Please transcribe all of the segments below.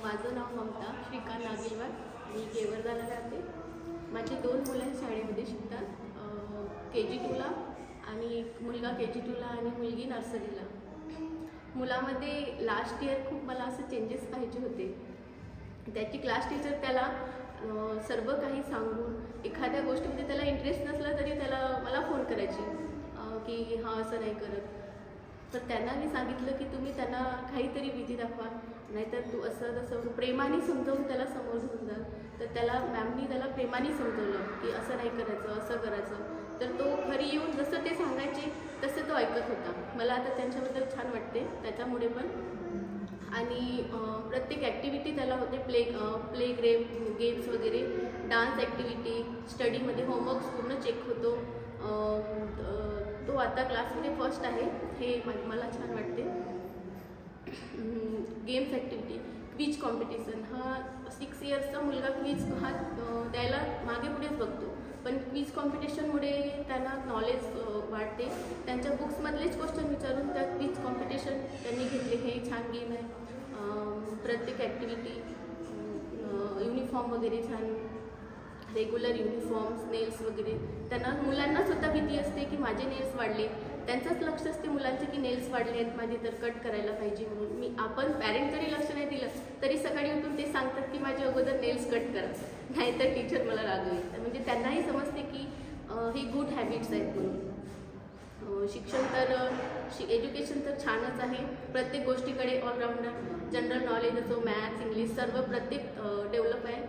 माझं नाव ममता श्रीकांत नागेलवार. मी केवरदाला राहते. माझे 2 मुलं शाळेमध्ये शिकतात, KG2ला आणि एक मुलगा KG2ला आणि मुलगी नर्सरीला. मुलामध्ये लास्ट इयर खूप मला असं चेंजेस पाहिजे होते. त्याची क्लास टीचर त्याला सर्व काही सांगून, एखाद्या गोष्टीमध्ये त्याला इंटरेस्ट नसला तरी त्याला मला फोन करायची की हां असं नाही करत. तर त्यांना मी सांगितलं की तुम्ही त्यांना काहीतरी भीती दाखवा, नाहीतर तू असं तसं प्रेमाने समजावून त्याला समोर घेऊन जा. तर त्याला मॅमनी त्याला प्रेमाने समजवलं की असं नाही करायचं, असं करायचं. तर तो घरी येऊन जसं ते सांगायचे तसं तो ऐकत होता. मला आता त्यांच्याबद्दल छान वाटते त्याच्यामुळे पण. आणि प्रत्येक ॲक्टिव्हिटी त्याला होते, प्ले गेम्स वगैरे, डान्स ॲक्टिव्हिटी, स्टडीमध्ये होमवर्क्स पूर्ण चेक होतो. तो आता क्लासमध्ये फर्स्ट आहे, हे मला छान वाटते. Games activity, quiz competition. हा 6 इयर्सचा मुलगा क्विज हा द्यायला मागे पुढेच बघतो, पण क्विज कॉम्पिटिशनमुळे त्यांना नॉलेज वाढते. त्यांच्या बुक्समधलेच क्वेश्चन विचारून त्या क्विज कॉम्पिटिशन त्यांनी घेतले. हे छान गेम आहे. प्रत्येक ॲक्टिव्हिटी, युनिफॉर्म वगैरे छान, रेग्युलर युनिफॉर्म्स, नेल्स वगैरे. त्यांना मुलांनासुद्धा भीती असते की माझे नेल्स वाढले. त्यांचंच लक्ष असते मुलांचे की नेल्स वाढले आहेत माझे, तर कट करायला पाहिजे म्हणून. आपण पॅरेंट जरी लक्ष नाही दिलं तरी सकाळी उठून ते सांगतात की माझे अगोदर नेल्स कट करा, नाहीतर टीचर मला रागवेल. म्हणजे त्यांनाही समजते की ही गुड हॅबिट्स आहेत म्हणून. शिक्षण तर एज्युकेशन तर छानच आहे. प्रत्येक गोष्टीकडे ऑलराऊंडर, जनरल नॉलेज असो, मॅथ्स, इंग्लिश, सर्व प्रत्येक डेव्हलप आहे.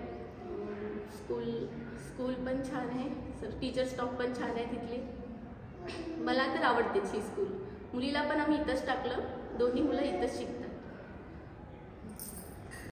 स्कूल पण छान आहे, टीचर स्टॉफ पण छान आहे तिथली. मला तर आवडतेच ही स्कूल. मुलीला पण आम्ही इथंच टाकलं, दोन्ही मुलं इथंच शिकतात.